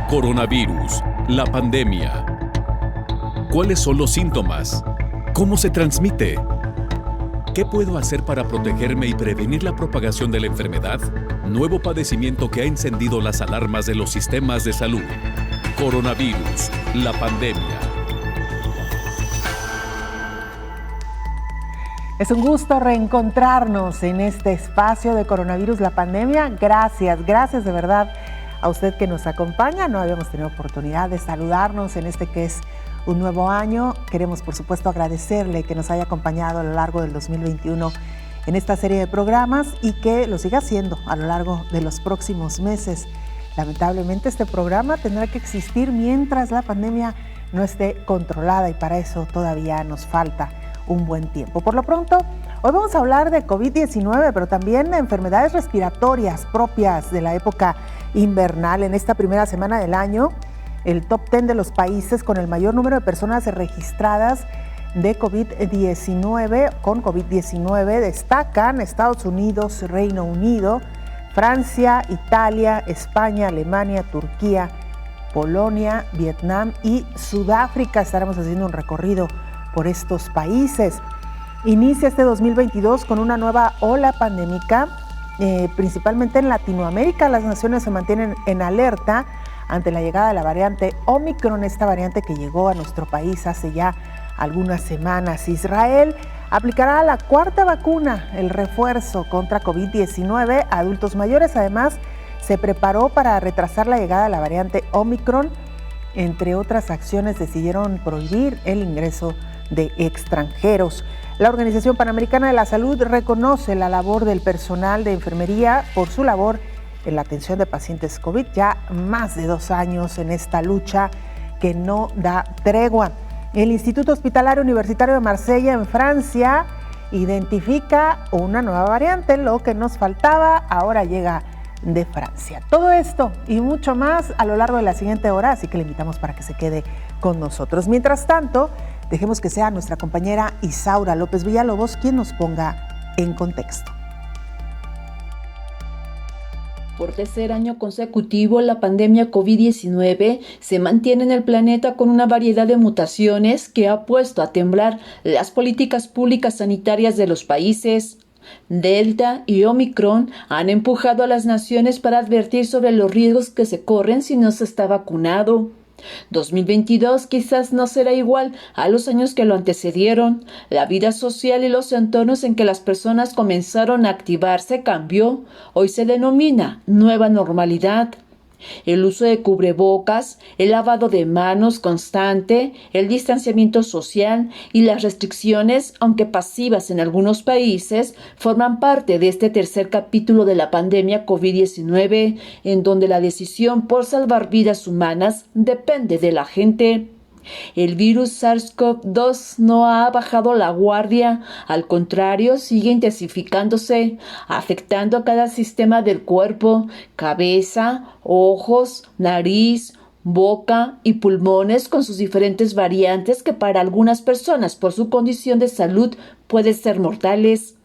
Coronavirus, la pandemia. ¿Cuáles son los síntomas? ¿Cómo se transmite? ¿Qué puedo hacer para protegerme y prevenir la propagación de la enfermedad? Nuevo padecimiento que ha encendido las alarmas de los sistemas de salud. Coronavirus, la pandemia. Es un gusto reencontrarnos en este espacio de Coronavirus, la pandemia. Gracias de verdad a usted que nos acompaña. No habíamos tenido oportunidad de saludarnos en este que es un nuevo año. Queremos, por supuesto, agradecerle que nos haya acompañado a lo largo del 2021 en esta serie de programas y que lo siga haciendo a lo largo de los próximos meses. Lamentablemente, este programa tendrá que existir mientras la pandemia no esté controlada y para eso todavía nos falta un buen tiempo. Por lo pronto, hoy vamos a hablar de COVID-19, pero también de enfermedades respiratorias propias de la época invernal. En esta primera semana del año, el top 10 de los países con el mayor número de personas registradas de con COVID-19 destacan Estados Unidos, Reino Unido, Francia, Italia, España, Alemania, Turquía, Polonia, Vietnam y Sudáfrica. Estaremos haciendo un recorrido por estos países. Inicia este 2022 con una nueva ola pandémica, principalmente en Latinoamérica. Las naciones se mantienen en alerta ante la llegada de la variante Omicron, esta variante que llegó a nuestro país hace ya algunas semanas. Israel aplicará la cuarta vacuna, el refuerzo contra COVID-19 a adultos mayores. Además, se preparó para retrasar la llegada de la variante Omicron. Entre otras acciones, decidieron prohibir el ingreso de extranjeros. La Organización Panamericana de la Salud reconoce la labor del personal de enfermería por su labor en la atención de pacientes COVID, ya más de 2 años en esta lucha que no da tregua. El Instituto Hospitalario Universitario de Marsella, en Francia, identifica una nueva variante, lo que nos faltaba ahora llega de Francia. Todo esto y mucho más a lo largo de la siguiente hora, así que le invitamos para que se quede con nosotros. Mientras tanto, dejemos que sea nuestra compañera Isaura López Villalobos quien nos ponga en contexto. Por tercer año consecutivo, la pandemia COVID-19 se mantiene en el planeta con una variedad de mutaciones que ha puesto a temblar las políticas públicas sanitarias de los países. Delta y Omicron han empujado a las naciones para advertir sobre los riesgos que se corren si no se está vacunado. 2022 quizás no será igual a los años que lo antecedieron. La vida social y los entornos en que las personas comenzaron a activarse cambió. Hoy se denomina nueva normalidad. El uso de cubrebocas, el lavado de manos constante, el distanciamiento social y las restricciones, aunque pasivas en algunos países, forman parte de este tercer capítulo de la pandemia COVID-19, en donde la decisión por salvar vidas humanas depende de la gente. El virus SARS-CoV-2 no ha bajado la guardia, al contrario, sigue intensificándose, afectando a cada sistema del cuerpo, cabeza, ojos, nariz, boca y pulmones con sus diferentes variantes que para algunas personas por su condición de salud pueden ser mortales.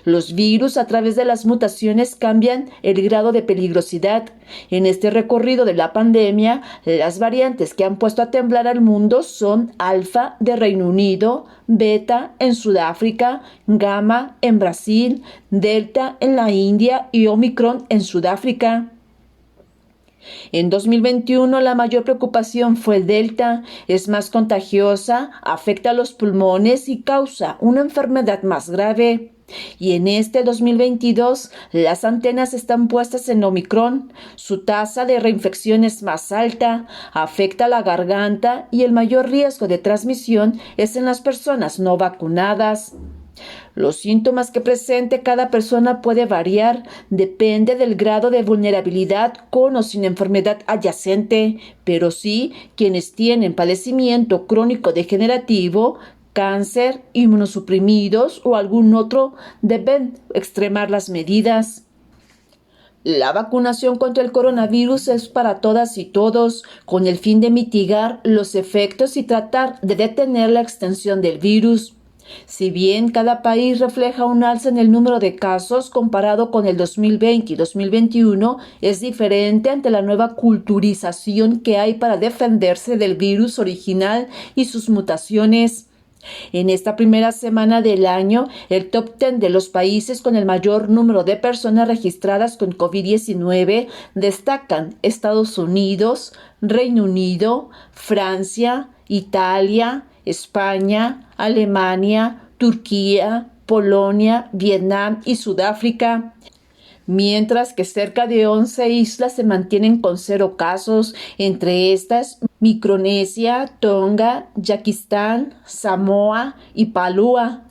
Los virus a través de las mutaciones cambian el grado de peligrosidad. En este recorrido de la pandemia, las variantes que han puesto a temblar al mundo son Alfa de Reino Unido, Beta en Sudáfrica, Gamma en Brasil, Delta en la India y Omicron en Sudáfrica. En 2021 la mayor preocupación fue el Delta. Es más contagiosa, afecta a los pulmones y causa una enfermedad más grave. Y en este 2022 las antenas están puestas en Omicron. Su tasa de reinfección es más alta, afecta la garganta y el mayor riesgo de transmisión es en las personas no vacunadas. Los síntomas que presente cada persona puede variar, depende del grado de vulnerabilidad con o sin enfermedad adyacente, pero sí quienes tienen padecimiento crónico degenerativo, cáncer, inmunosuprimidos o algún otro deben extremar las medidas. La vacunación contra el coronavirus es para todas y todos, con el fin de mitigar los efectos y tratar de detener la extensión del virus. Si bien cada país refleja un alza en el número de casos comparado con el 2020 y 2021, es diferente ante la nueva culturización que hay para defenderse del virus original y sus mutaciones. En esta primera semana del año, el top 10 de los países con el mayor número de personas registradas con COVID-19 destacan Estados Unidos, Reino Unido, Francia, Italia, España, Alemania, Turquía, Polonia, Vietnam y Sudáfrica. Mientras que cerca de 11 islas se mantienen con 0 casos, entre estas Micronesia, Tonga, Yaquistán, Samoa y Palúa.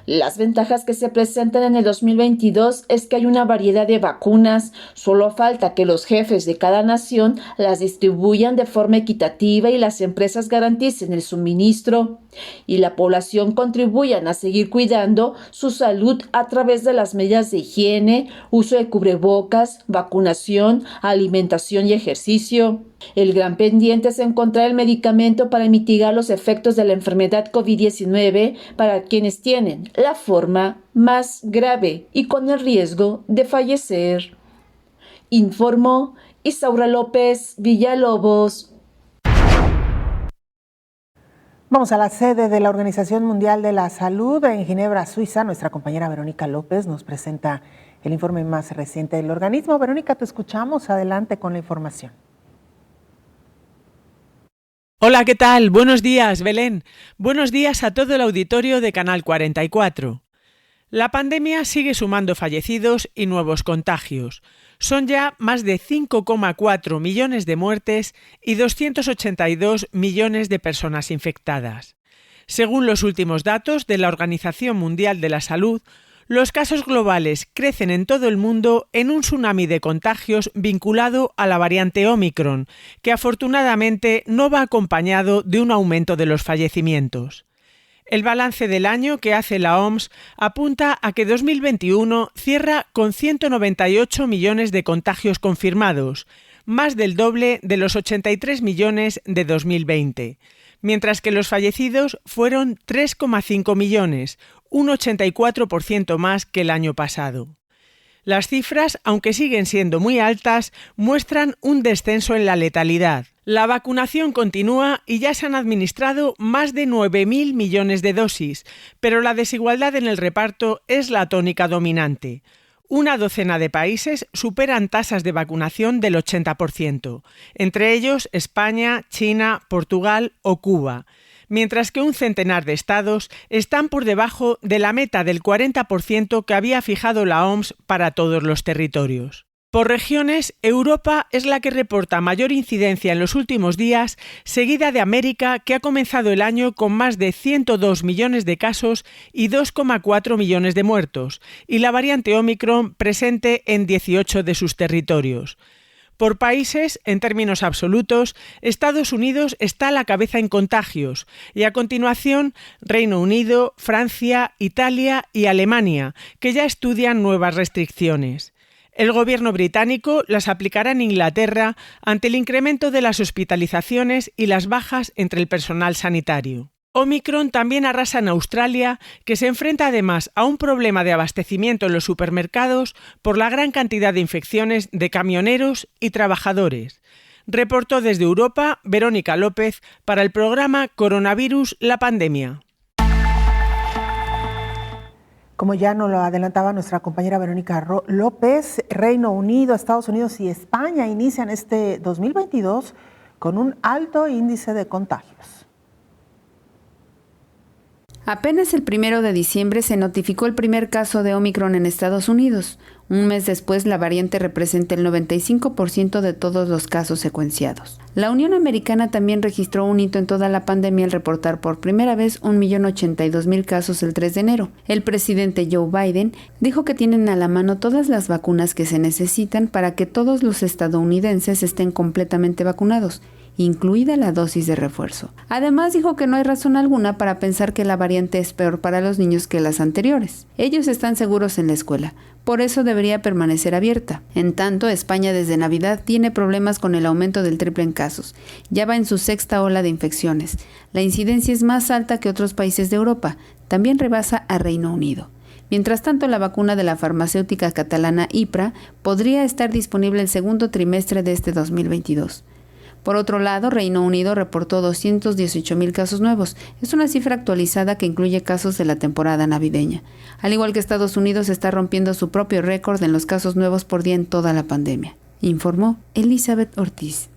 Las ventajas que se presentan en el 2022 es que hay una variedad de vacunas, solo falta que los jefes de cada nación las distribuyan de forma equitativa y las empresas garanticen el suministro y la población contribuyan a seguir cuidando su salud a través de las medidas de higiene, uso de cubrebocas, vacunación, alimentación y ejercicio. El gran pendiente es encontrar el medicamento para mitigar los efectos de la enfermedad COVID-19 para quienes tienen la forma más grave y con el riesgo de fallecer. Informó Isaura López Villalobos. Vamos a la sede de la Organización Mundial de la Salud en Ginebra, Suiza. Nuestra compañera Verónica López nos presenta el informe más reciente del organismo. Verónica, te escuchamos. Adelante con la información. Hola, ¿qué tal? Buenos días, Belén. Buenos días a todo el auditorio de Canal 44. La pandemia sigue sumando fallecidos y nuevos contagios. Son ya más de 5,4 millones de muertes y 282 millones de personas infectadas. Según los últimos datos de la Organización Mundial de la Salud, los casos globales crecen en todo el mundo en un tsunami de contagios vinculado a la variante Omicron, que afortunadamente no va acompañado de un aumento de los fallecimientos. El balance del año que hace la OMS apunta a que 2021 cierra con 198 millones de contagios confirmados, más del doble de los 83 millones de 2020, mientras que los fallecidos fueron 3,5 millones, un 84% más que el año pasado. Las cifras, aunque siguen siendo muy altas, muestran un descenso en la letalidad. La vacunación continúa y ya se han administrado más de 9.000 millones de dosis, pero la desigualdad en el reparto es la tónica dominante. Una docena de países superan tasas de vacunación del 80%, entre ellos España, China, Portugal o Cuba, mientras que un centenar de estados están por debajo de la meta del 40% que había fijado la OMS para todos los territorios. Por regiones, Europa es la que reporta mayor incidencia en los últimos días, seguida de América, que ha comenzado el año con más de 102 millones de casos y 2,4 millones de muertos, y la variante Omicron presente en 18 de sus territorios. Por países, en términos absolutos, Estados Unidos está a la cabeza en contagios y a continuación Reino Unido, Francia, Italia y Alemania, que ya estudian nuevas restricciones. El gobierno británico las aplicará en Inglaterra ante el incremento de las hospitalizaciones y las bajas entre el personal sanitario. Omicron también arrasa en Australia, que se enfrenta además a un problema de abastecimiento en los supermercados por la gran cantidad de infecciones de camioneros y trabajadores. Reportó desde Europa Verónica López para el programa Coronavirus, la pandemia. Como ya nos lo adelantaba nuestra compañera Verónica López, Reino Unido, Estados Unidos y España inician este 2022 con un alto índice de contagios. Apenas el 1 de diciembre se notificó el primer caso de Omicron en Estados Unidos. Un mes después, la variante representa el 95% de todos los casos secuenciados. La Unión Americana también registró un hito en toda la pandemia al reportar por primera vez 1.082.000 casos el 3 de enero. El presidente Joe Biden dijo que tienen a la mano todas las vacunas que se necesitan para que todos los estadounidenses estén completamente vacunados incluida la dosis de refuerzo. Además, dijo que no hay razón alguna para pensar que la variante es peor para los niños que las anteriores. Ellos están seguros en la escuela, por eso debería permanecer abierta. En tanto, España desde Navidad tiene problemas con el aumento del triple en casos. Ya va en su sexta ola de infecciones. La incidencia es más alta que otros países de Europa. También rebasa a Reino Unido. Mientras tanto, la vacuna de la farmacéutica catalana Ipra podría estar disponible el segundo trimestre de este 2022. Por otro lado, Reino Unido reportó 218,000 casos nuevos. Es una cifra actualizada que incluye casos de la temporada navideña. Al igual que Estados Unidos está rompiendo su propio récord en los casos nuevos por día en toda la pandemia, informó Elizabeth Ortiz.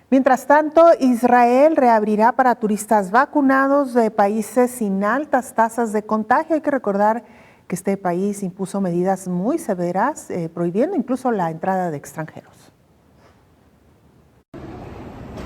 Mientras tanto, Israel reabrirá para turistas vacunados de países sin altas tasas de contagio. Hay que recordar que este país impuso medidas muy severas, prohibiendo incluso la entrada de extranjeros.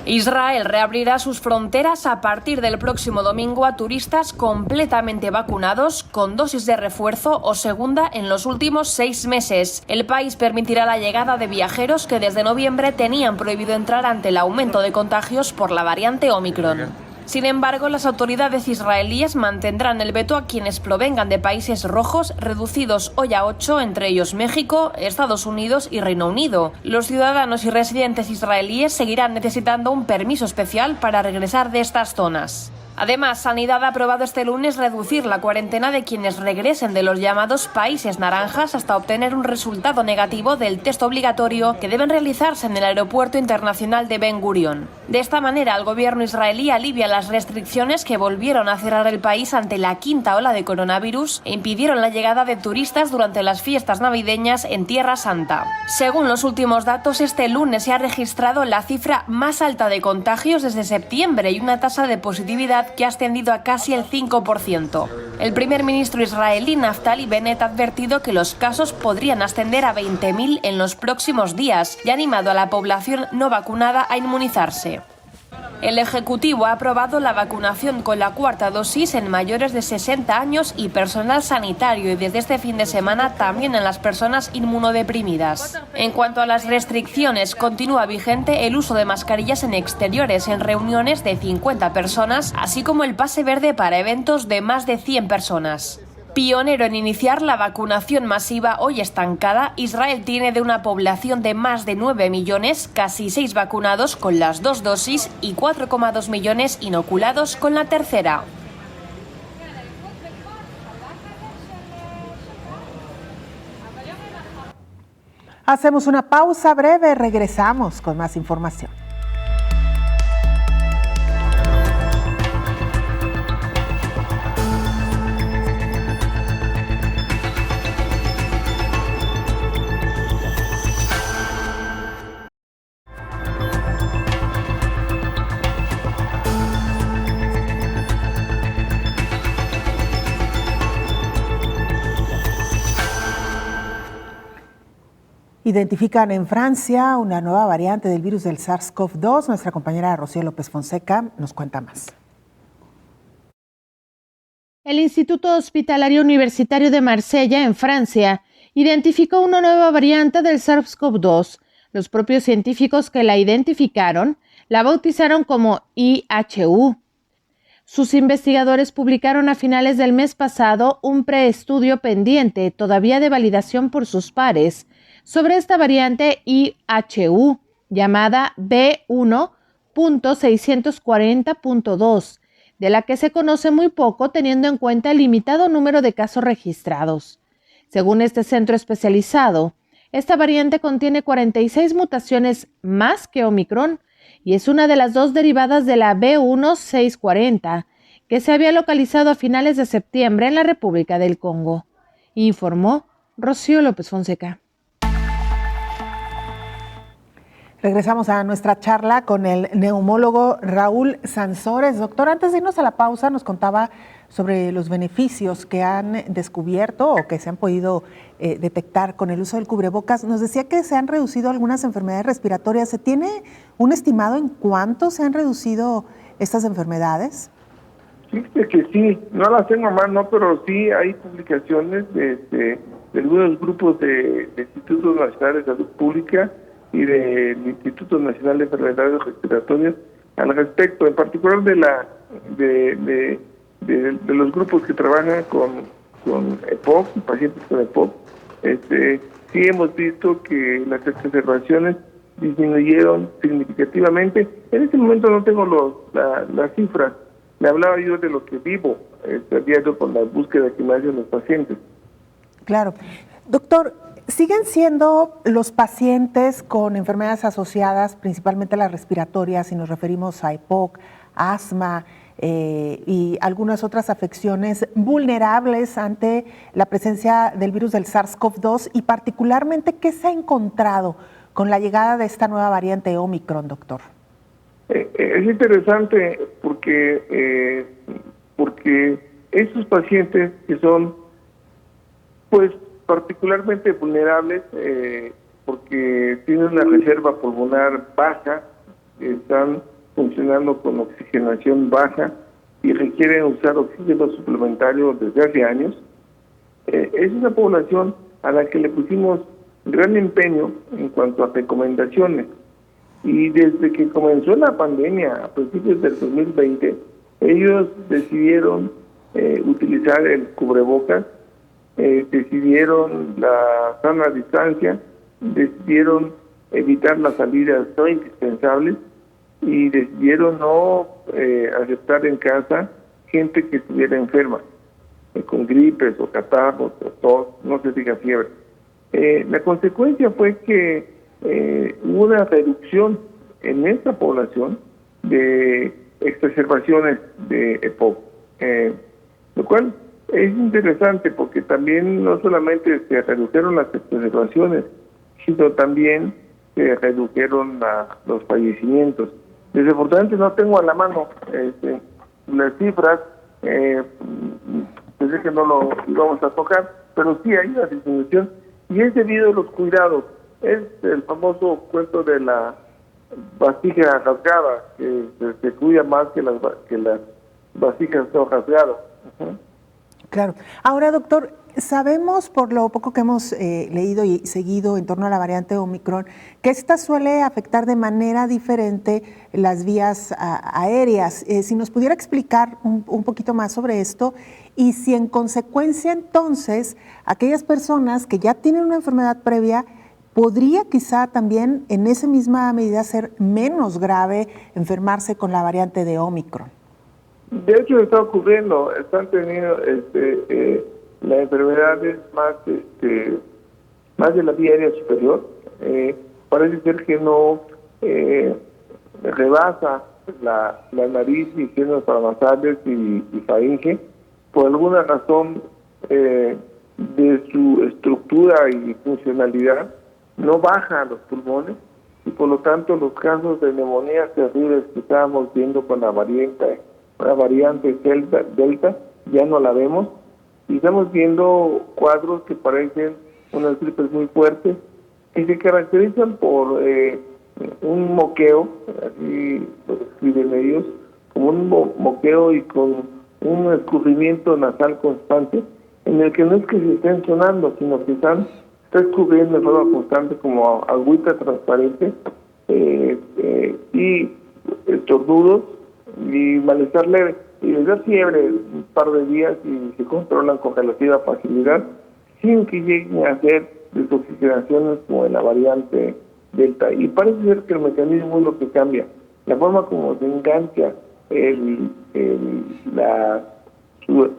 Israel reabrirá sus fronteras a partir del próximo domingo a turistas completamente vacunados con dosis de refuerzo o segunda en los últimos 6 meses. El país permitirá la llegada de viajeros que desde noviembre tenían prohibido entrar ante el aumento de contagios por la variante Omicron. Sin embargo, las autoridades israelíes mantendrán el veto a quienes provengan de países rojos reducidos hoy a 8, entre ellos México, Estados Unidos y Reino Unido. Los ciudadanos y residentes israelíes seguirán necesitando un permiso especial para regresar de estas zonas. Además, Sanidad ha aprobado este lunes reducir la cuarentena de quienes regresen de los llamados países naranjas hasta obtener un resultado negativo del test obligatorio que deben realizarse en el Aeropuerto Internacional de Ben Gurion. De esta manera, el gobierno israelí alivia las restricciones que volvieron a cerrar el país ante la quinta ola de coronavirus e impidieron la llegada de turistas durante las fiestas navideñas en Tierra Santa. Según los últimos datos, este lunes se ha registrado la cifra más alta de contagios desde septiembre y una tasa de positividad que ha ascendido a casi el 5%. El primer ministro israelí Naftali Bennett ha advertido que los casos podrían ascender a 20.000 en los próximos días y ha animado a la población no vacunada a inmunizarse. El Ejecutivo ha aprobado la vacunación con la cuarta dosis en mayores de 60 años y personal sanitario y desde este fin de semana también en las personas inmunodeprimidas. En cuanto a las restricciones, continúa vigente el uso de mascarillas en exteriores en reuniones de 50 personas, así como el pase verde para eventos de más de 100 personas. Pionero en iniciar la vacunación masiva hoy estancada, Israel tiene de una población de más de 9 millones, casi 6 vacunados con las 2 dosis y 4,2 millones inoculados con la tercera. Hacemos una pausa breve, regresamos con más información. Identifican en Francia una nueva variante del virus del SARS-CoV-2. Nuestra compañera Rocío López Fonseca nos cuenta más. El Instituto Hospitalario Universitario de Marsella, en Francia, identificó una nueva variante del SARS-CoV-2. Los propios científicos que la identificaron la bautizaron como IHU. Sus investigadores publicaron a finales del mes pasado un preestudio pendiente, todavía de validación por sus pares, sobre esta variante IHU, llamada B1.640.2, de la que se conoce muy poco teniendo en cuenta el limitado número de casos registrados. Según este centro especializado, esta variante contiene 46 mutaciones más que Omicron y es una de las 2 derivadas de la B1.640, que se había localizado a finales de septiembre en la República del Congo, informó Rocío López Fonseca. Regresamos a nuestra charla con el neumólogo Raúl Sansores. Doctor, antes de irnos a la pausa, nos contaba sobre los beneficios que han descubierto o que se han podido detectar con el uso del cubrebocas. Nos decía que se han reducido algunas enfermedades respiratorias. ¿Se tiene un estimado en cuánto se han reducido estas enfermedades? Fíjate que sí, no las tengo a mano, pero sí hay publicaciones de algunos grupos de institutos nacionales de salud pública y del Instituto Nacional de Enfermedades Respiratorias al respecto, en particular de los grupos que trabajan con EPOC, pacientes con EPOC. Sí hemos visto que las exacerbaciones disminuyeron significativamente. En este momento no tengo las cifras. Le hablaba yo de lo que vivo diario con la búsqueda que me hacen los pacientes. Claro. Doctor, ¿siguen siendo los pacientes con enfermedades asociadas, principalmente las respiratorias, si nos referimos a EPOC, asma y algunas otras afecciones, vulnerables ante la presencia del virus del SARS-CoV-2? Y particularmente, ¿qué se ha encontrado con la llegada de esta nueva variante Omicron, doctor? Es interesante porque estos pacientes que son pues particularmente vulnerables porque tienen una reserva pulmonar baja, están funcionando con oxigenación baja y requieren usar oxígeno suplementario desde hace años, es una población a la que le pusimos gran empeño en cuanto a recomendaciones. Y desde que comenzó la pandemia, a principios del 2020, ellos decidieron utilizar el cubrebocas, decidieron la sana distancia, decidieron evitar las salidas no indispensables y decidieron no aceptar en casa gente que estuviera enferma, con gripes o catarros o tos, no se diga fiebre. La consecuencia fue que hubo una reducción en esta población de exacerbaciones de EPOC, lo cual es interesante porque también no solamente se redujeron las exacerbaciones, sino también se redujeron los fallecimientos. Desafortunadamente no tengo a la mano las cifras, pensé que no lo íbamos a tocar, pero sí hay una disminución y es debido a los cuidados. Es el famoso cuento de la vasija rasgada, que se cuida más que las vasijas no rasgadas. Uh-huh. Claro. Ahora, doctor, sabemos por lo poco que hemos leído y seguido en torno a la variante Omicron, que esta suele afectar de manera diferente las vías aéreas. Si nos pudiera explicar un poquito más sobre esto y si en consecuencia entonces aquellas personas que ya tienen una enfermedad previa, ¿podría quizá también en esa misma medida ser menos grave enfermarse con la variante de Omicron? De hecho está ocurriendo, están teniendo la enfermedad es más de la vía aérea superior. Parece ser que no rebasa la nariz y senos paranasales y faringe por alguna razón de su estructura y funcionalidad. No baja a los pulmones y por lo tanto los casos de neumonías terribles que estábamos viendo con la variante Delta ya no la vemos y estamos viendo cuadros que parecen unas gripes muy fuertes y se caracterizan por un moqueo, así lo describen ellos, como un moqueo y con un escurrimiento nasal constante en el que no es que se estén sonando, sino que está escurriendo de forma constante como agüita transparente y estornudos y malestar leve. Y les da fiebre un par de días y se controlan con relativa facilidad sin que lleguen a hacer desoxigenaciones como en la variante Delta. Y parece ser que el mecanismo es lo que cambia. La forma como se engancha la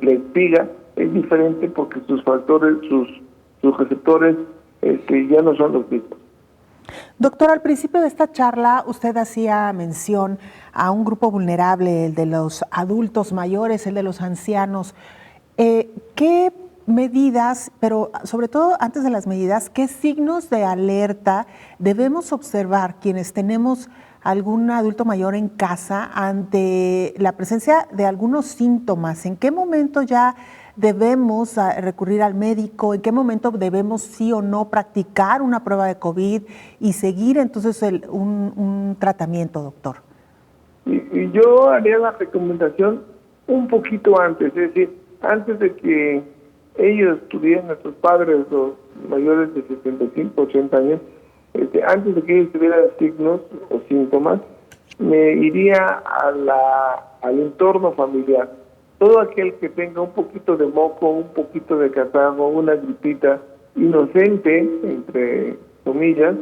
espiga es diferente porque sus factores, sus receptores ya no son los mismos. Doctor, al principio de esta charla usted hacía mención a un grupo vulnerable, el de los adultos mayores, el de los ancianos. ¿Qué medidas, pero sobre todo antes de las medidas, qué signos de alerta debemos observar quienes tenemos algún adulto mayor en casa ante la presencia de algunos síntomas? ¿En qué momento ya debemos recurrir al médico? ¿En qué momento debemos sí o no practicar una prueba de COVID y seguir entonces un tratamiento, doctor? Y yo haría la recomendación un poquito antes, es decir, antes de que ellos tuvieran, nuestros padres, los mayores de 75, 80 años, antes de que ellos tuvieran signos o síntomas, me iría al entorno familiar. Todo aquel que tenga un poquito de moco, un poquito de catarro, una gripita inocente, entre comillas,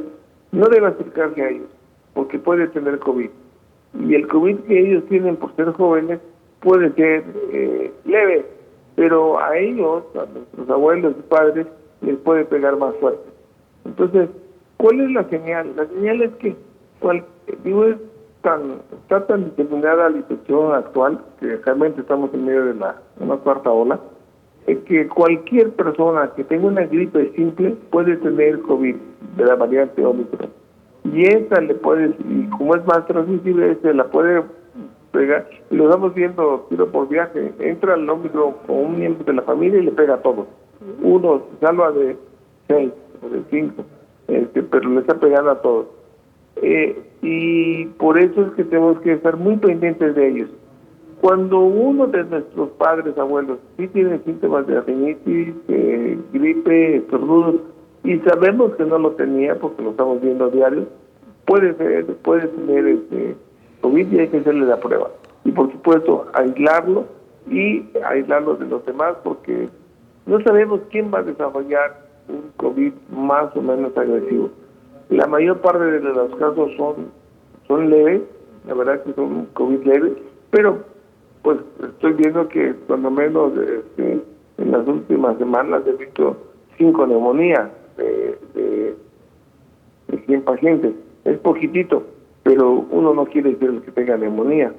no debe acercarse a ellos, porque puede tener COVID. Y el COVID que ellos tienen por ser jóvenes puede ser leve, pero a ellos, a nuestros abuelos y padres, les puede pegar más fuerte. Entonces, ¿cuál es la señal? La señal es que está tan determinada la situación actual, que realmente estamos en medio de una cuarta ola, que cualquier persona que tenga una gripe simple puede tener COVID de la variante Omicron. Y esta le puede, y como es más transmisible, se la puede pegar. Y lo estamos viendo tiro por viaje. Entra el Omicron con un miembro de la familia y le pega a todos. Uno se salva de 6 o de 5, pero le está pegando a todos. Y por eso es que tenemos que estar muy pendientes de ellos. Cuando uno de nuestros padres, abuelos, sí tiene síntomas de rinitis, gripe, estornudos, y sabemos que no lo tenía porque lo estamos viendo a diario, puede tener COVID y hay que hacerle la prueba. Y por supuesto, aislarlo de los demás, porque no sabemos quién va a desarrollar un COVID más o menos agresivo. La mayor parte de los casos son leves, la verdad que son COVID leves, pero pues estoy viendo que cuando menos en las últimas semanas he visto 5 neumonías de 100 pacientes. Es poquitito, pero uno no quiere ser el que tenga neumonía.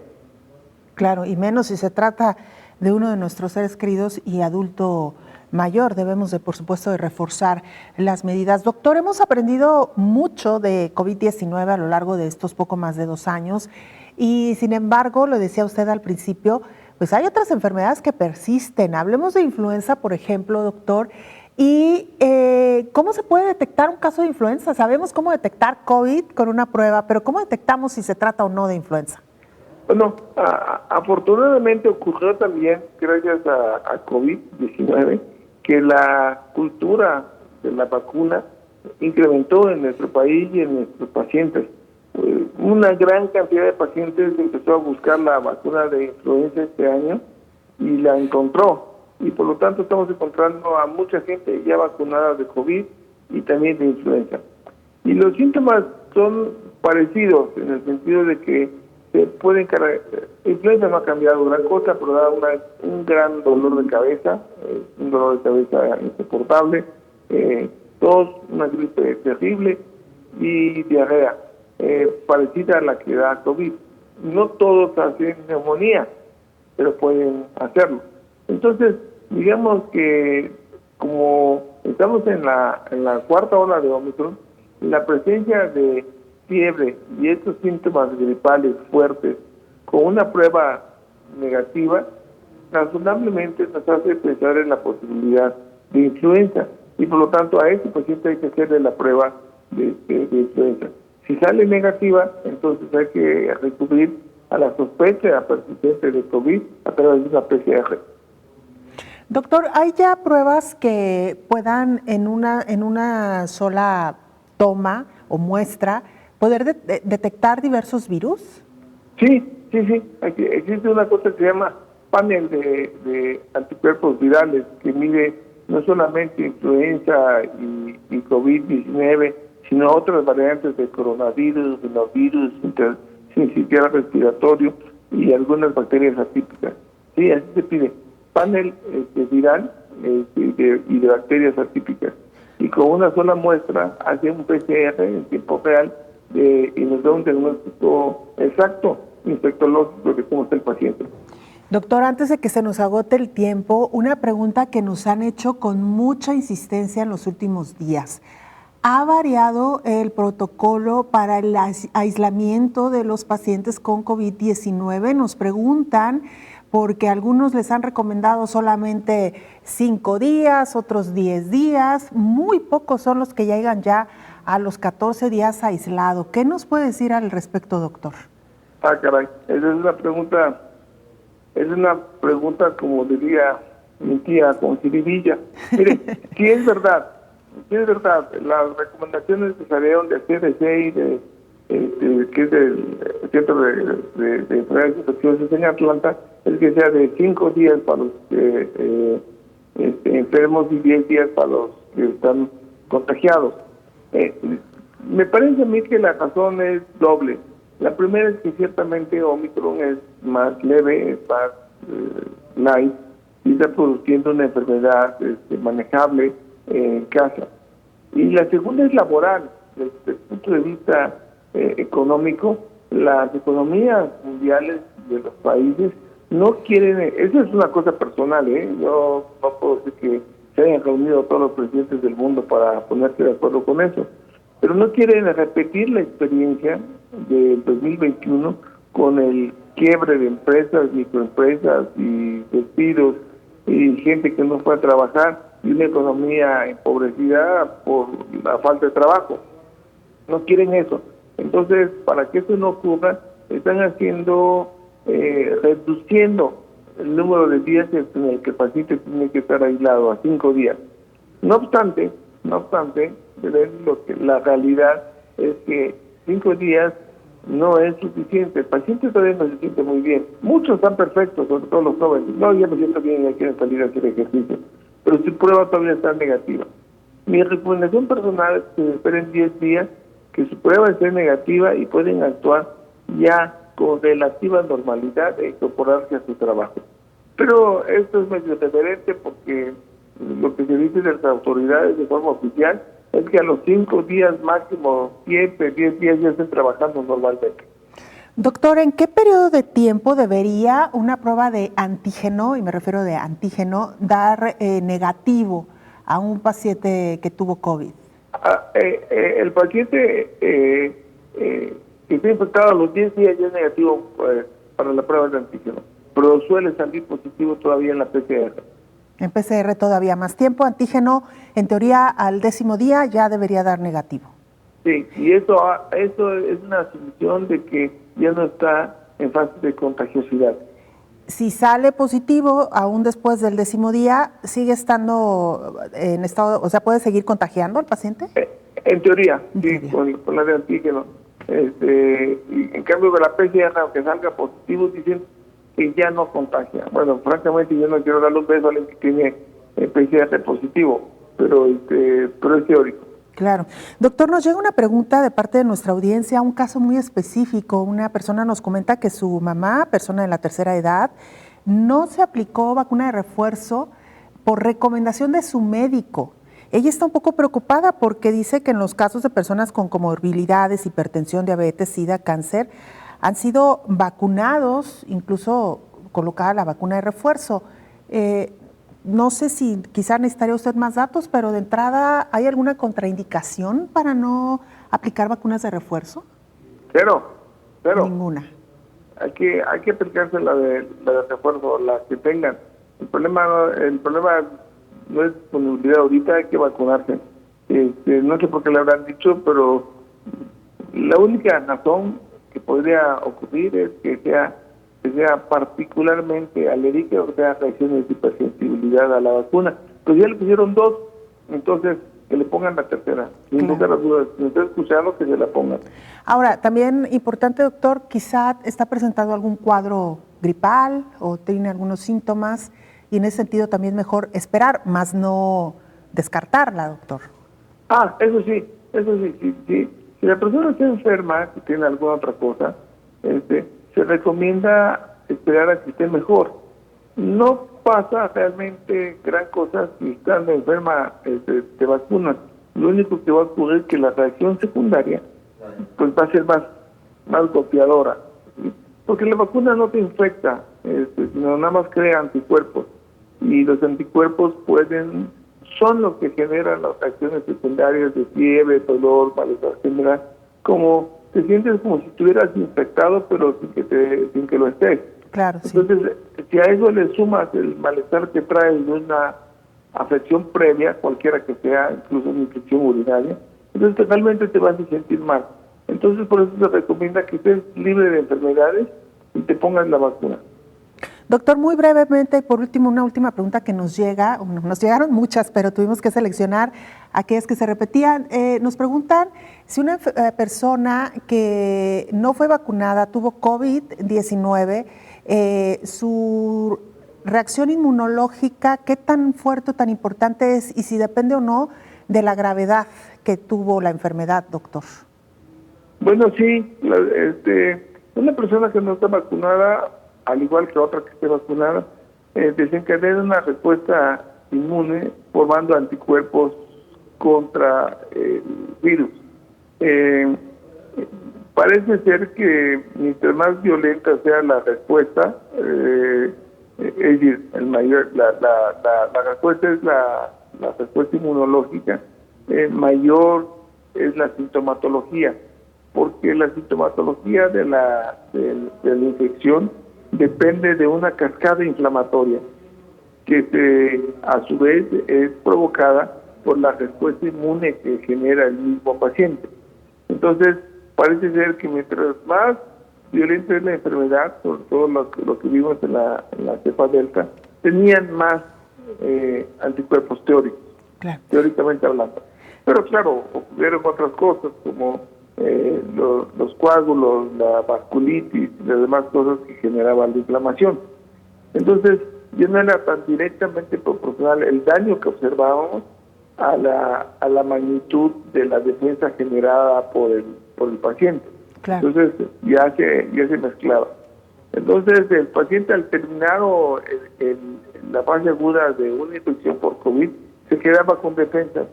Claro, y menos si se trata de uno de nuestros seres queridos y adulto mayor. Debemos de, por supuesto, de reforzar las medidas. Doctor, hemos aprendido mucho de COVID-19 a lo largo de estos poco más de 2 años y, sin embargo, lo decía usted al principio, pues hay otras enfermedades que persisten. Hablemos de influenza, por ejemplo, doctor, y ¿cómo se puede detectar un caso de influenza? Sabemos cómo detectar COVID con una prueba, pero ¿cómo detectamos si se trata o no de influenza? Bueno, afortunadamente ocurrió también, gracias a COVID-19, que la cultura de la vacuna incrementó en nuestro país y en nuestros pacientes. Una gran cantidad de pacientes empezó a buscar la vacuna de influenza este año y la encontró. Y por lo tanto estamos encontrando a mucha gente ya vacunada de COVID y también de influenza. Y los síntomas son parecidos en el sentido de que se pueden influenza no ha cambiado gran cosa, pero da un gran dolor de cabeza, un dolor de cabeza insoportable, tos, una gripe terrible y diarrea, parecida a la que da COVID. No todos hacen neumonía, pero pueden hacerlo. Entonces, digamos que como estamos en la cuarta ola de Omicron, la presencia de fiebre y estos síntomas gripales fuertes con una prueba negativa, razonablemente nos hace pensar en la posibilidad de influenza y por lo tanto a ese paciente hay que hacerle la prueba de influenza. Si sale negativa, entonces hay que recurrir a la sospecha persistente de COVID a través de una PCR. Doctor, ¿hay ya pruebas que puedan en una sola toma o muestra poder detectar diversos virus? Sí. Existe una cosa que se llama panel de anticuerpos virales que mide no solamente influenza y COVID-19, sino otras variantes de coronavirus, rinovirus, sincitial respiratorio y algunas bacterias atípicas. Sí, así se pide. Panel viral y de bacterias atípicas. Y con una sola muestra hace un PCR en tiempo real y nos da un diagnóstico exacto, infectológico de cómo está el paciente. Doctor, antes de que se nos agote el tiempo, una pregunta que nos han hecho con mucha insistencia en los últimos días. ¿Ha variado el protocolo para el aislamiento de los pacientes con COVID-19? Nos preguntan porque algunos les han recomendado solamente 5 días, otros 10 días. Muy pocos son los que llegan ya a los 14 días aislado. ¿Qué nos puede decir al respecto, doctor? Caray, esa es una pregunta como diría mi tía, con jiribilla. Mire, si es verdad sí es verdad, las recomendaciones que salieron del CDC y que es del Centro de Enfermedades Infecciosas en Atlanta, es que sea de 5 días para los enfermos y 10 días para los que están contagiados. Me parece a mí que la razón es doble. La primera es que ciertamente Omicron es más leve, es más light, y está produciendo una enfermedad manejable en casa. Y la segunda es laboral. Desde el punto de vista económico, las economías mundiales de los países no quieren, eso es una cosa personal, yo no puedo decir que se hayan reunido todos los presidentes del mundo para ponerse de acuerdo con eso, pero no quieren repetir la experiencia del 2021 con el quiebre de empresas, microempresas y despidos y gente que no fue a trabajar y una economía empobrecida por la falta de trabajo. No quieren eso. Entonces, para que eso no ocurra, están reduciendo el número de días en el que el paciente tiene que estar aislado a 5 días. No obstante, la realidad es que 5 días no es suficiente. El paciente todavía no se siente muy bien. Muchos están perfectos, sobre todo los jóvenes. No, ya me siento bien, ya quieren salir a hacer ejercicio. Pero su prueba todavía está negativa. Mi recomendación personal es que esperen 10 días, que su prueba esté negativa y pueden actuar ya con relativa normalidad e incorporarse a su trabajo. Pero esto es medio diferente porque lo que se dice de las autoridades de forma oficial es que a los 5 días máximo, 7, 10 días ya estén trabajando normalmente. Doctor, ¿en qué periodo de tiempo debería una prueba de antígeno, y me refiero de antígeno, dar negativo a un paciente que tuvo COVID? El paciente que está infectado a los 10 días ya es negativo para la prueba de antígeno, pero suele salir positivo todavía en la PCR. En PCR todavía más tiempo, antígeno en teoría al 10º día ya debería dar negativo. Sí, y eso es una asunción de que ya no está en fase de contagiosidad. Si sale positivo aún después del 10º día, ¿sigue estando en estado, o sea, puede seguir contagiando al paciente? En teoría, sí, con la de antígeno. En cambio de la PCR, aunque salga positivo, dicen que ya no contagia. Bueno, francamente yo no quiero darle un beso a alguien que tiene PCR positivo, pero es teórico. Claro. Doctor, nos llega una pregunta de parte de nuestra audiencia, un caso muy específico. Una persona nos comenta que su mamá, persona de la tercera edad, no se aplicó vacuna de refuerzo por recomendación de su médico. Ella está un poco preocupada porque dice que en los casos de personas con comorbilidades, hipertensión, diabetes, SIDA, cáncer, han sido vacunados, incluso colocada la vacuna de refuerzo. No sé si quizá necesitaría usted más datos, pero de entrada, ¿hay alguna contraindicación para no aplicar vacunas de refuerzo? Cero. Ninguna. Hay que aplicarse la de refuerzo, las que tengan. El problema no es disponibilidad ahorita, hay que vacunarse. No sé por qué le habrán dicho, pero la única razón que podría ocurrir es que sea particularmente alérgica o sea reacciones de hipersensibilidad a la vacuna. Pues ya le pusieron 2, entonces que le pongan la tercera. Sin lugar a dudas, si está escuchando, que se la pongan. Ahora, también importante, doctor, quizá está presentando algún cuadro gripal o tiene algunos síntomas y en ese sentido también mejor esperar, más no descartarla, doctor. Eso sí. Si la persona está enferma, si tiene alguna otra cosa, se recomienda esperar a que esté mejor. No pasa realmente gran cosa si estando enferma te vacunas. Lo único que va a ocurrir es que la reacción secundaria pues va a ser más golpeadora, ¿sí? Porque la vacuna no te infecta, sino nada más crea anticuerpos, y los anticuerpos son los que generan las reacciones secundarias de fiebre, dolor, malestar general, como te sientes como si estuvieras infectado, pero sin que lo estés. Claro, entonces, si a eso le sumas el malestar que traes de una afección previa, cualquiera que sea, incluso una infección urinaria, entonces totalmente te vas a sentir mal. Entonces, por eso se recomienda que estés libre de enfermedades y te pongas la vacuna. Doctor, muy brevemente, por último, una última pregunta que nos llega, nos llegaron muchas, pero tuvimos que seleccionar aquellas que se repetían. Nos preguntan si una persona que no fue vacunada, tuvo COVID-19, su reacción inmunológica, ¿qué tan fuerte o tan importante es? Y si depende o no de la gravedad que tuvo la enfermedad, doctor. Bueno, sí, una persona que no está vacunada, al igual que otra que esté vacunada, desencadena una respuesta inmune formando anticuerpos contra el virus. Parece ser que mientras más violenta sea la respuesta, es decir, la respuesta es la respuesta inmunológica, mayor es la sintomatología, porque la sintomatología de la infección depende de una cascada inflamatoria que a su vez es provocada por la respuesta inmune que genera el mismo paciente. Entonces, parece ser que mientras más violenta es la enfermedad, sobre todo lo que vimos en la cepa delta, tenían más anticuerpos teóricos, claro, teóricamente hablando. Pero claro, ocurrieron otras cosas como los coágulos, la vasculitis y las demás cosas que generaban la inflamación. Entonces, ya no era tan directamente proporcional el daño que observábamos a la magnitud de la defensa generada por el paciente. Claro. Entonces, ya se mezclaba. Entonces, el paciente al terminar la fase aguda de una infección por COVID, se quedaba con defensas.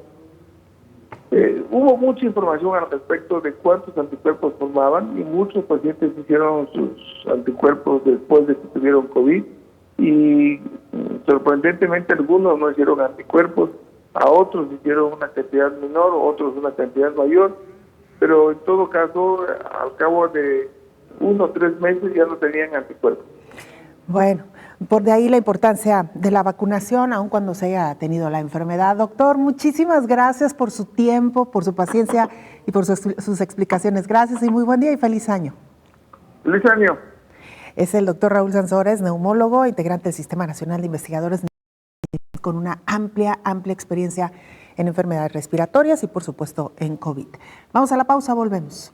Hubo mucha información al respecto de cuántos anticuerpos formaban y muchos pacientes hicieron sus anticuerpos después de que tuvieron COVID y sorprendentemente algunos no hicieron anticuerpos, a otros hicieron una cantidad menor, otros una cantidad mayor, pero en todo caso al cabo de 1 o 3 meses ya no tenían anticuerpos. Bueno, por de ahí la importancia de la vacunación, aun cuando se haya tenido la enfermedad. Doctor, muchísimas gracias por su tiempo, por su paciencia y por sus explicaciones. Gracias y muy buen día y feliz año. ¡Feliz año! Es el doctor Raúl Sansores, neumólogo, integrante del Sistema Nacional de Investigadores con una amplia experiencia en enfermedades respiratorias y, por supuesto, en COVID. Vamos a la pausa, volvemos.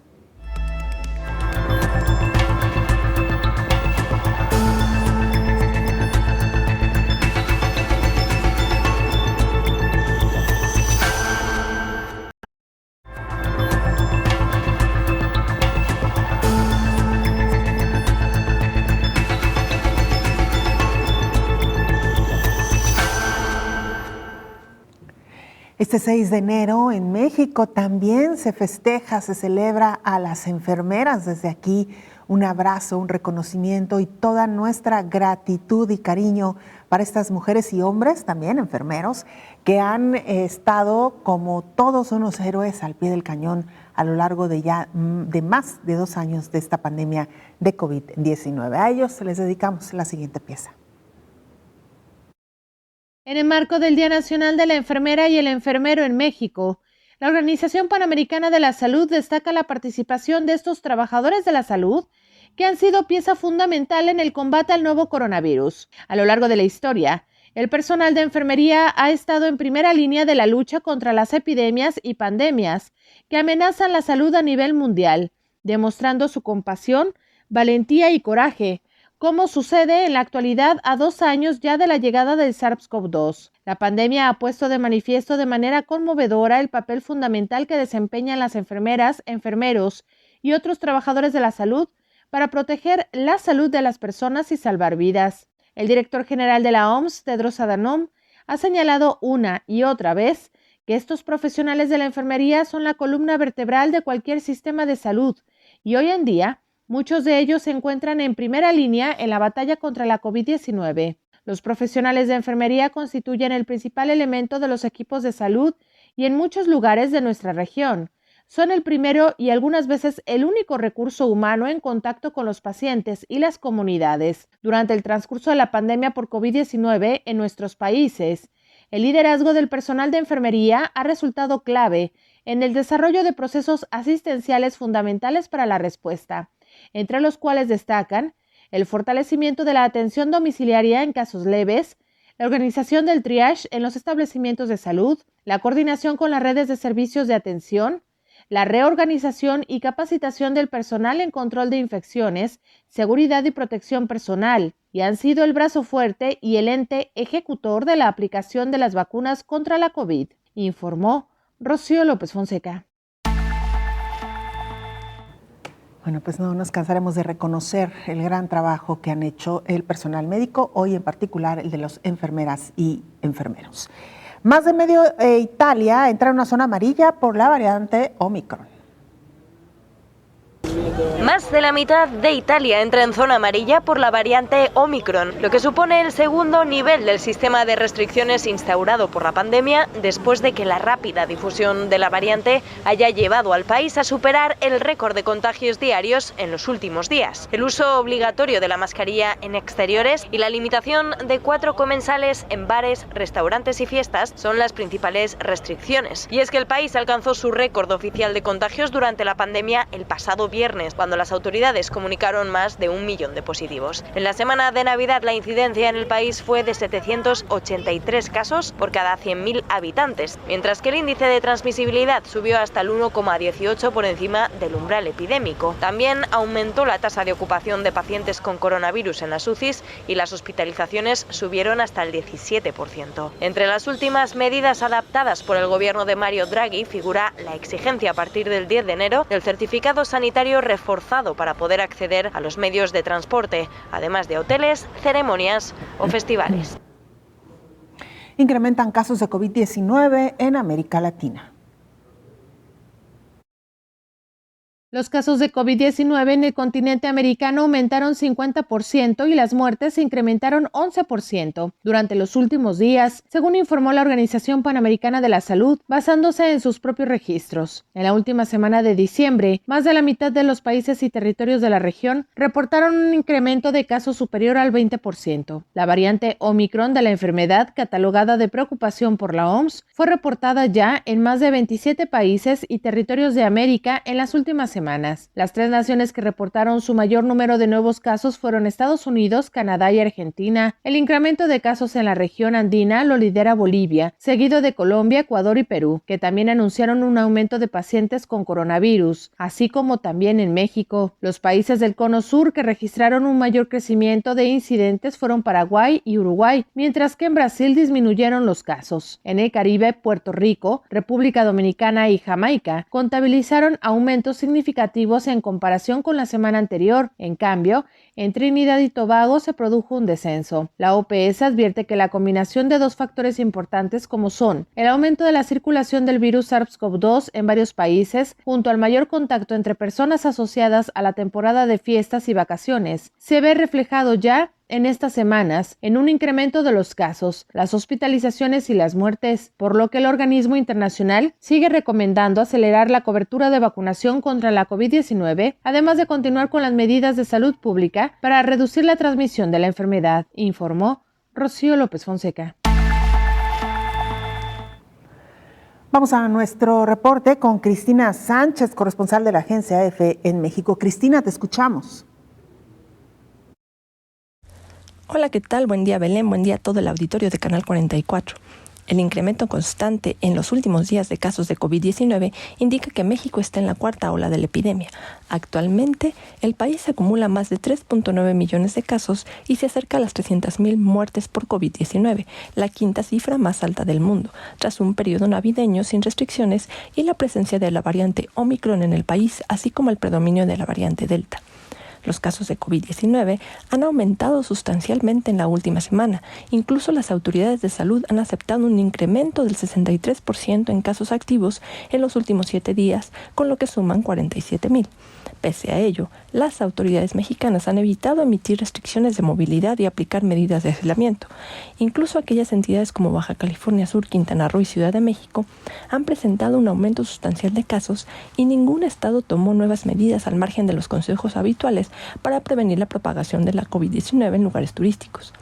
Este 6 de enero en México también se festeja, se celebra a las enfermeras. Desde aquí un abrazo, un reconocimiento y toda nuestra gratitud y cariño para estas mujeres y hombres, también enfermeros, que han estado como todos unos héroes al pie del cañón a lo largo de más de 2 años de esta pandemia de COVID-19. A ellos les dedicamos la siguiente pieza. En el marco del Día Nacional de la Enfermera y el Enfermero en México, la Organización Panamericana de la Salud destaca la participación de estos trabajadores de la salud que han sido pieza fundamental en el combate al nuevo coronavirus. A lo largo de la historia, el personal de enfermería ha estado en primera línea de la lucha contra las epidemias y pandemias que amenazan la salud a nivel mundial, demostrando su compasión, valentía y coraje, como sucede en la actualidad a 2 años ya de la llegada del SARS-CoV-2. La pandemia ha puesto de manifiesto de manera conmovedora el papel fundamental que desempeñan las enfermeras, enfermeros y otros trabajadores de la salud para proteger la salud de las personas y salvar vidas. El director general de la OMS, Tedros Adhanom, ha señalado una y otra vez que estos profesionales de la enfermería son la columna vertebral de cualquier sistema de salud y hoy en día muchos de ellos se encuentran en primera línea en la batalla contra la COVID-19. Los profesionales de enfermería constituyen el principal elemento de los equipos de salud y en muchos lugares de nuestra región. Son el primero y algunas veces el único recurso humano en contacto con los pacientes y las comunidades. Durante el transcurso de la pandemia por COVID-19 en nuestros países, el liderazgo del personal de enfermería ha resultado clave en el desarrollo de procesos asistenciales fundamentales para la respuesta, entre los cuales destacan el fortalecimiento de la atención domiciliaria en casos leves, la organización del triage en los establecimientos de salud, la coordinación con las redes de servicios de atención, la reorganización y capacitación del personal en control de infecciones, seguridad y protección personal, y han sido el brazo fuerte y el ente ejecutor de la aplicación de las vacunas contra la COVID, informó Rocío López Fonseca. Bueno, pues no nos cansaremos de reconocer el gran trabajo que han hecho el personal médico, hoy en particular el de las enfermeras y enfermeros. Más de medio Italia entra en una zona amarilla por la variante Omicron. Más de la mitad de Italia entra en zona amarilla por la variante Omicron, lo que supone el segundo nivel del sistema de restricciones instaurado por la pandemia después de que la rápida difusión de la variante haya llevado al país a superar el récord de contagios diarios en los últimos días. El uso obligatorio de la mascarilla en exteriores y la limitación de 4 comensales en bares, restaurantes y fiestas son las principales restricciones. Y es que el país alcanzó su récord oficial de contagios durante la pandemia el pasado viernes, cuando las autoridades comunicaron más de 1 millón de positivos. En la semana de Navidad, la incidencia en el país fue de 783 casos por cada 100.000 habitantes, mientras que el índice de transmisibilidad subió hasta el 1,18 por encima del umbral epidémico. También aumentó la tasa de ocupación de pacientes con coronavirus en las UCIs y las hospitalizaciones subieron hasta el 17%. Entre las últimas medidas adaptadas por el gobierno de Mario Draghi figura la exigencia a partir del 10 de enero del certificado sanitario reforzado para poder acceder a los medios de transporte, además de hoteles, ceremonias o festivales. Incrementan casos de COVID-19 en América Latina. Los casos de COVID-19 en el continente americano aumentaron 50% y las muertes se incrementaron 11% durante los últimos días, según informó la Organización Panamericana de la Salud, basándose en sus propios registros. En la última semana de diciembre, más de la mitad de los países y territorios de la región reportaron un incremento de casos superior al 20%. La variante Omicron de la enfermedad, catalogada de preocupación por la OMS, fue reportada ya en más de 27 países y territorios de América en las últimas semanas. Las 3 naciones que reportaron su mayor número de nuevos casos fueron Estados Unidos, Canadá y Argentina. El incremento de casos en la región andina lo lidera Bolivia, seguido de Colombia, Ecuador y Perú, que también anunciaron un aumento de pacientes con coronavirus, así como también en México. Los países del Cono Sur que registraron un mayor crecimiento de incidentes fueron Paraguay y Uruguay, mientras que en Brasil disminuyeron los casos. En el Caribe, Puerto Rico, República Dominicana y Jamaica contabilizaron aumentos significativos en comparación con la semana anterior. En cambio, en Trinidad y Tobago se produjo un descenso. La OPS advierte que la combinación de 2 factores importantes como son el aumento de la circulación del virus SARS-CoV-2 en varios países, junto al mayor contacto entre personas asociadas a la temporada de fiestas y vacaciones, se ve reflejado ya en estas semanas en un incremento de los casos, las hospitalizaciones y las muertes, por lo que el organismo internacional sigue recomendando acelerar la cobertura de vacunación contra la COVID-19, además de continuar con las medidas de salud pública para reducir la transmisión de la enfermedad, informó Rocío López Fonseca. Vamos a nuestro reporte con Cristina Sánchez, corresponsal de la agencia EFE en México. Cristina, te escuchamos. Hola, ¿qué tal? Buen día, Belén. Buen día a todo el auditorio de Canal 44. El incremento constante en los últimos días de casos de COVID-19 indica que México está en la 4ª ola de la epidemia. Actualmente, el país acumula más de 3.9 millones de casos y se acerca a las 300.000 muertes por COVID-19, la 5ª cifra más alta del mundo, tras un periodo navideño sin restricciones y la presencia de la variante Omicron en el país, así como el predominio de la variante Delta. Los casos de COVID-19 han aumentado sustancialmente en la última semana. Incluso las autoridades de salud han aceptado un incremento del 63% en casos activos en los últimos 7 días, con lo que suman 47.000. Pese a ello, las autoridades mexicanas han evitado emitir restricciones de movilidad y aplicar medidas de aislamiento. Incluso aquellas entidades como Baja California Sur, Quintana Roo y Ciudad de México han presentado un aumento sustancial de casos y ningún estado tomó nuevas medidas al margen de los consejos habituales para prevenir la propagación de la COVID-19 en lugares turísticos.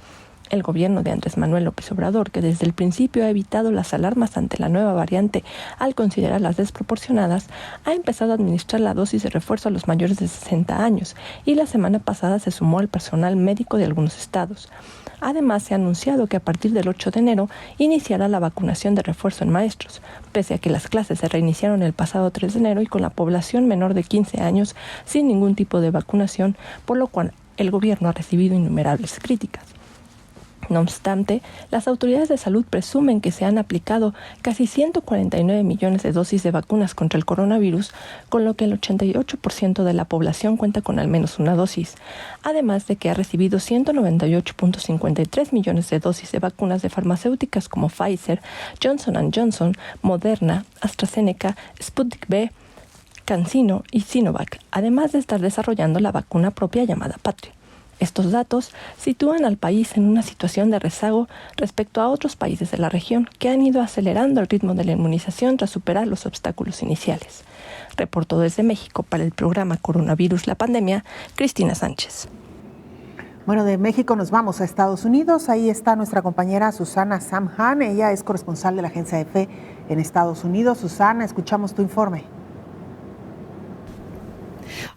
El gobierno de Andrés Manuel López Obrador, que desde el principio ha evitado las alarmas ante la nueva variante al considerarlas desproporcionadas, ha empezado a administrar la dosis de refuerzo a los mayores de 60 años y la semana pasada se sumó al personal médico de algunos estados. Además, se ha anunciado que a partir del 8 de enero iniciará la vacunación de refuerzo en maestros, pese a que las clases se reiniciaron el pasado 3 de enero y con la población menor de 15 años sin ningún tipo de vacunación, por lo cual el gobierno ha recibido innumerables críticas. No obstante, las autoridades de salud presumen que se han aplicado casi 149 millones de dosis de vacunas contra el coronavirus, con lo que el 88% de la población cuenta con al menos una dosis, además de que ha recibido 198.53 millones de dosis de vacunas de farmacéuticas como Pfizer, Johnson & Johnson, Moderna, AstraZeneca, Sputnik V, CanSino y Sinovac, además de estar desarrollando la vacuna propia llamada Patria. Estos datos sitúan al país en una situación de rezago respecto a otros países de la región que han ido acelerando el ritmo de la inmunización tras superar los obstáculos iniciales. Reportó desde México para el programa Coronavirus la Pandemia, Cristina Sánchez. Bueno, de México nos vamos a Estados Unidos. Ahí está nuestra compañera Susana Samhan. Ella es corresponsal de la agencia EFE en Estados Unidos. Susana, escuchamos tu informe.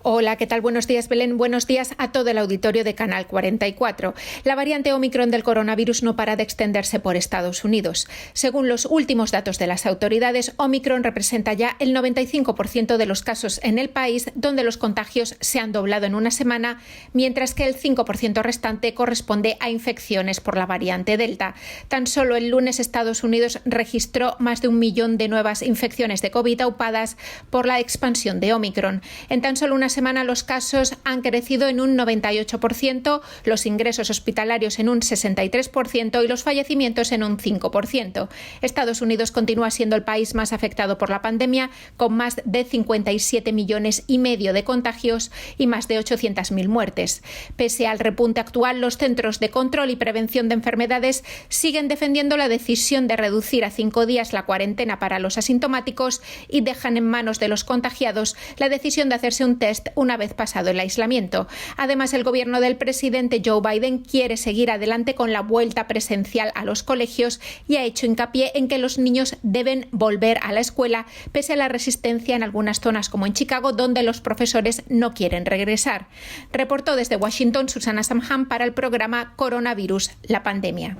Hola, ¿qué tal? Buenos días, Belén. Buenos días a todo el auditorio de Canal 44. La variante Omicron del coronavirus no para de extenderse por Estados Unidos. Según los últimos datos de las autoridades, Omicron representa ya el 95% de los casos en el país, donde los contagios se han doblado en una semana, mientras que el 5% restante corresponde a infecciones por la variante Delta. Tan solo el lunes Estados Unidos registró más de 1 millón de nuevas infecciones de COVID aupadas por la expansión de Omicron. En tan solo una semana los casos han crecido en un 98%, los ingresos hospitalarios en un 63% y los fallecimientos en un 5%. Estados Unidos continúa siendo el país más afectado por la pandemia, con más de 57,5 millones de contagios y más de 800.000 muertes. Pese al repunte actual, los Centros de Control y Prevención de Enfermedades siguen defendiendo la decisión de reducir a 5 días la cuarentena para los asintomáticos y dejan en manos de los contagiados la decisión de hacerse un test una vez pasado el aislamiento. Además, el gobierno del presidente Joe Biden quiere seguir adelante con la vuelta presencial a los colegios y ha hecho hincapié en que los niños deben volver a la escuela, pese a la resistencia en algunas zonas como en Chicago, donde los profesores no quieren regresar. Reportó desde Washington Susana Samhan para el programa Coronavirus, la Pandemia.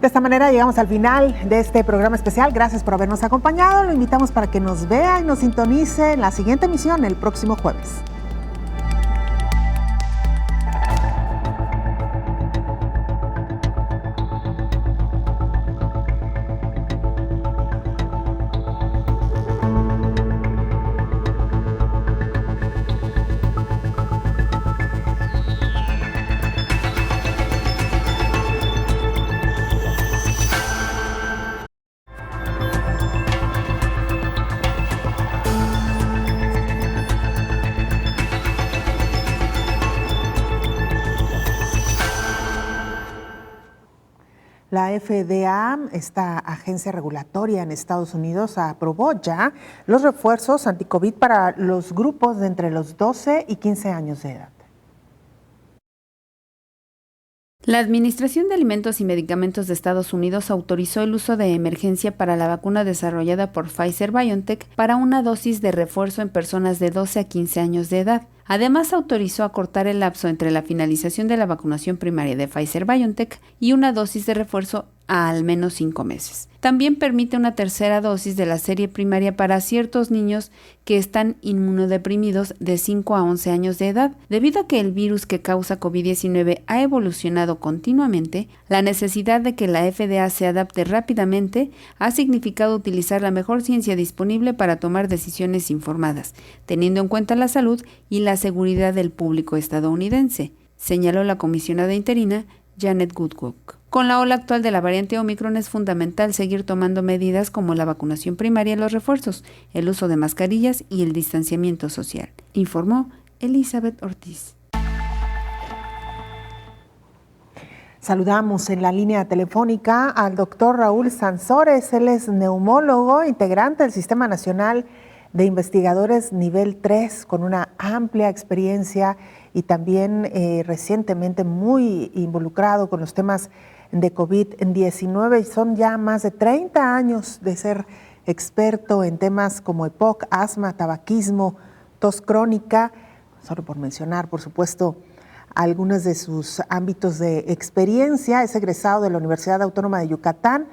De esta manera llegamos al final de este programa especial. Gracias por habernos acompañado. Lo invitamos para que nos vea y nos sintonice en la siguiente emisión el próximo jueves. La FDA, esta agencia regulatoria en Estados Unidos, aprobó ya los refuerzos anti-COVID para los grupos de entre los 12 y 15 años de edad. La Administración de Alimentos y Medicamentos de Estados Unidos autorizó el uso de emergencia para la vacuna desarrollada por Pfizer-BioNTech para una dosis de refuerzo en personas de 12 a 15 años de edad. Además, autorizó acortar el lapso entre la finalización de la vacunación primaria de Pfizer-BioNTech y una dosis de refuerzo a al menos 5 meses. También permite una tercera dosis de la serie primaria para ciertos niños que están inmunodeprimidos de 5 a 11 años de edad. Debido a que el virus que causa COVID-19 ha evolucionado continuamente, la necesidad de que la FDA se adapte rápidamente ha significado utilizar la mejor ciencia disponible para tomar decisiones informadas, teniendo en cuenta la salud y la seguridad del público estadounidense, señaló la comisionada interina Janet Woodcock. Con la ola actual de la variante Omicron es fundamental seguir tomando medidas como la vacunación primaria y los refuerzos, el uso de mascarillas y el distanciamiento social, informó Elizabeth Ortiz. Saludamos en la línea telefónica al doctor Raúl Sansores. Él es neumólogo, integrante del Sistema Nacional de investigadores nivel 3 con una amplia experiencia y también recientemente muy involucrado con los temas de COVID-19. Son ya más de 30 años de ser experto en temas como EPOC, asma, tabaquismo, tos crónica, solo por mencionar, por supuesto, algunos de sus ámbitos de experiencia. Es egresado de la Universidad Autónoma de Yucatán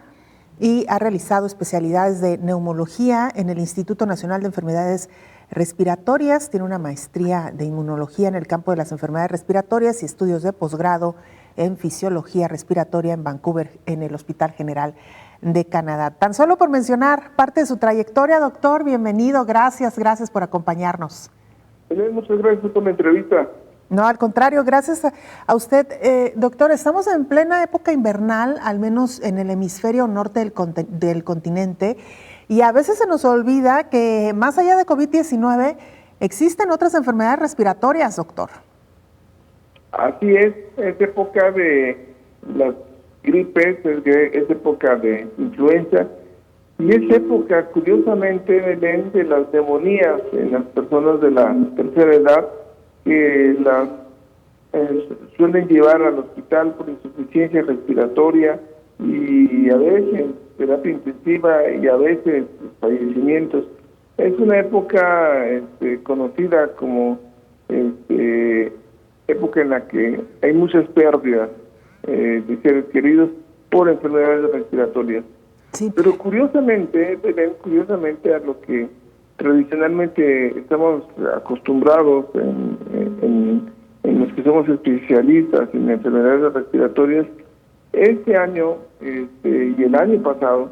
y ha realizado especialidades de neumología en el Instituto Nacional de Enfermedades Respiratorias. Tiene una maestría de inmunología en el campo de las enfermedades respiratorias y estudios de posgrado en fisiología respiratoria en Vancouver, en el Hospital General de Canadá. Tan solo por mencionar parte de su trayectoria, doctor, bienvenido, gracias por acompañarnos. Muchas gracias por la entrevista. No, al contrario, gracias a usted. Doctor, estamos en plena época invernal, al menos en el hemisferio norte del continente, y a veces se nos olvida que más allá de COVID-19 existen otras enfermedades respiratorias, doctor. Así es época de las gripes, es época de influenza, y es época, curiosamente, de las neumonías en las personas de la tercera edad, que las suelen llevar al hospital por insuficiencia respiratoria y a veces terapia intensiva y a veces fallecimientos. Es una época conocida como época en la que hay muchas pérdidas de seres queridos por enfermedades respiratorias. Sí. Pero curiosamente a lo que tradicionalmente estamos acostumbrados en los que somos especialistas en enfermedades respiratorias, este año y el año pasado,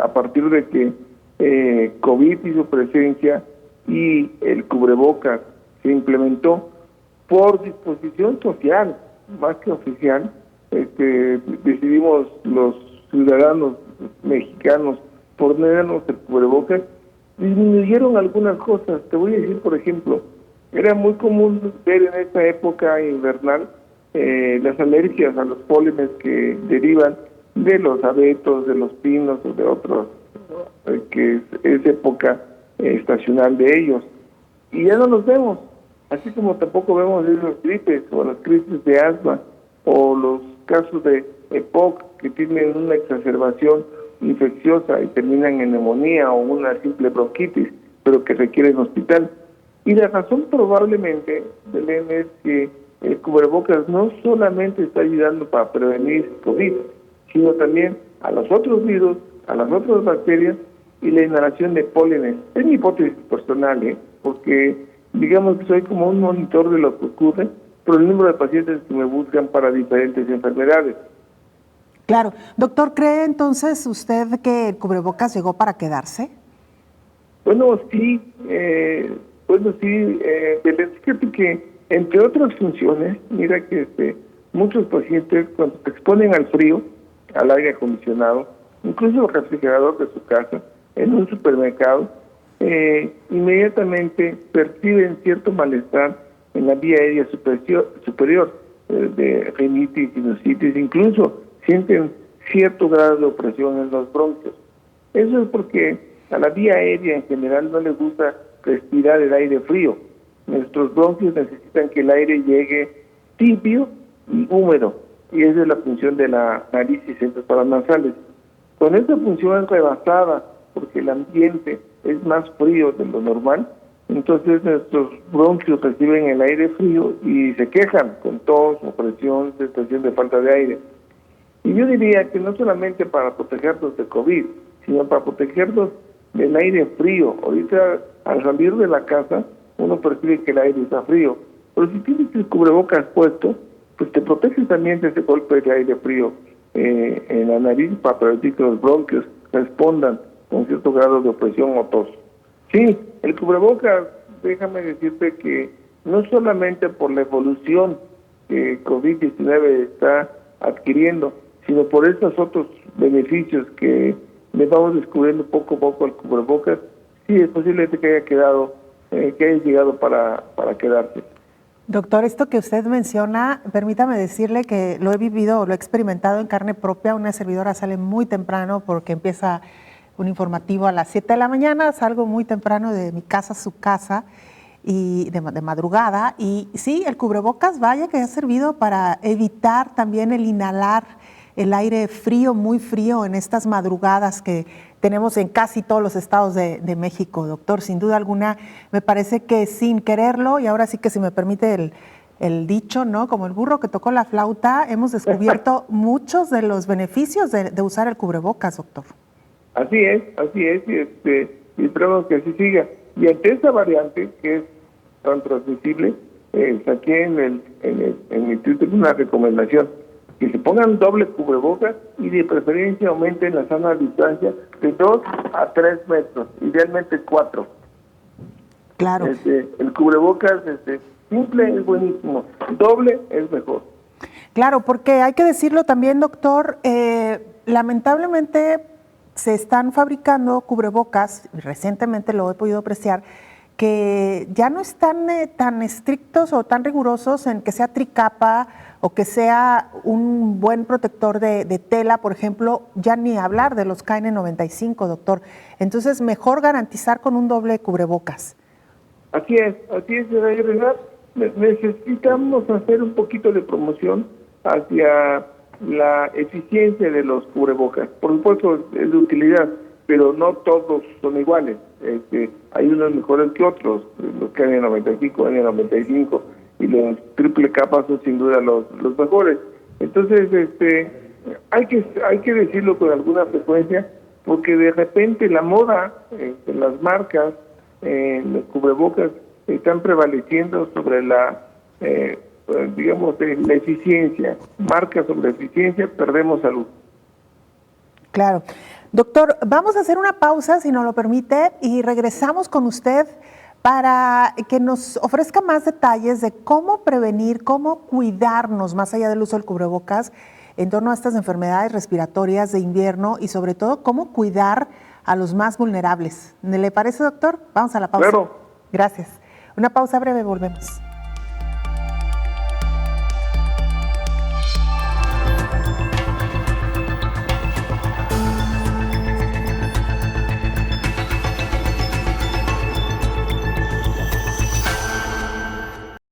a partir de que COVID hizo presencia y el cubrebocas se implementó por disposición social, más que oficial, decidimos los ciudadanos mexicanos ponernos el cubrebocas, disminuyeron algunas cosas. Te voy a decir, por ejemplo, era muy común ver en esta época invernal las alergias a los pólenes que derivan de los abetos, de los pinos o de otros, que es época estacional de ellos. Y ya no los vemos, así como tampoco vemos esas gripes o las crisis de asma o los casos de EPOC que tienen una exacerbación infecciosa y terminan en neumonía o una simple bronquitis, pero que requieren hospital. Y la razón probablemente, Belén, es que el cubrebocas no solamente está ayudando para prevenir COVID, sino también a los otros virus, a las otras bacterias y la inhalación de pólenes. Es mi hipótesis personal, porque digamos que soy como un monitor de lo que ocurre por el número de pacientes que me buscan para diferentes enfermedades. Claro. Doctor, ¿cree entonces usted que el cubrebocas llegó para quedarse? Bueno, sí, Belén, fíjate que entre otras funciones, mira que muchos pacientes cuando se exponen al frío, al aire acondicionado, incluso al refrigerador de su casa, en un supermercado, inmediatamente perciben cierto malestar en la vía aérea superior, de rinitis, sinusitis, incluso sienten cierto grado de opresión en los bronquios. Eso es porque a la vía aérea en general no le gusta respirar el aire frío. Nuestros bronquios necesitan que el aire llegue tibio y húmedo, y esa es la función de la nariz y centros paranasales. Con esta función es rebasada porque el ambiente es más frío de lo normal, entonces nuestros bronquios reciben el aire frío y se quejan con tos, opresión, sensación de falta de aire. Y yo diría que no solamente para protegernos de COVID, sino para protegernos del aire frío. Ahorita, al salir de la casa, uno percibe que el aire está frío, pero si tienes el cubrebocas puesto, pues te proteges también de ese golpe de aire frío en la nariz para prevenir que los bronquios respondan con cierto grado de opresión o tos. Sí, el cubrebocas, déjame decirte que no solamente por la evolución que COVID-19 está adquiriendo, sino por estos otros beneficios que le vamos descubriendo poco a poco al cubrebocas, sí es posible que haya llegado para quedarse. Doctor, esto que usted menciona, permítame decirle que lo he vivido, lo he experimentado en carne propia. Una servidora sale muy temprano porque empieza un informativo a las 7 de la mañana, salgo muy temprano de mi casa a su casa, y de madrugada, y sí, el cubrebocas, vaya que ha servido para evitar también el inhalar el aire frío, muy frío en estas madrugadas que tenemos en casi todos los estados de México, doctor. Sin duda alguna, me parece que sin quererlo, y ahora sí que si me permite el dicho, ¿no? Como el burro que tocó la flauta, hemos descubierto muchos de los beneficios de usar el cubrebocas, doctor. Así es, y esperamos que así siga. Y ante esta variante, que es tan transmisible, aquí en el Instituto una recomendación, que se pongan doble cubrebocas y de preferencia aumenten la sana distancia de 2 a 3 metros, idealmente 4. Claro. El cubrebocas simple es buenísimo, doble es mejor. Claro, porque hay que decirlo también, doctor, lamentablemente se están fabricando cubrebocas, recientemente lo he podido apreciar, que ya no están tan estrictos o tan rigurosos en que sea tricapa o que sea un buen protector de tela, por ejemplo, ya ni hablar de los KN95, doctor. Entonces, mejor garantizar con un doble cubrebocas. Así es, Renata. Necesitamos hacer un poquito de promoción hacia la eficiencia de los cubrebocas. Por supuesto, es de utilidad, pero no todos son iguales. Hay unos mejores que otros, los KN95, N95, y los triple capas son sin duda los mejores. Entonces, hay que decirlo con alguna frecuencia, porque de repente la moda, las marcas, los cubrebocas están prevaleciendo sobre la eficiencia. Marca sobre eficiencia, perdemos salud. Claro. Doctor, vamos a hacer una pausa, si nos lo permite, y regresamos con usted para que nos ofrezca más detalles de cómo prevenir, cómo cuidarnos más allá del uso del cubrebocas en torno a estas enfermedades respiratorias de invierno y sobre todo cómo cuidar a los más vulnerables. ¿Le parece, doctor? Vamos a la pausa. Claro. Gracias. Una pausa breve, volvemos.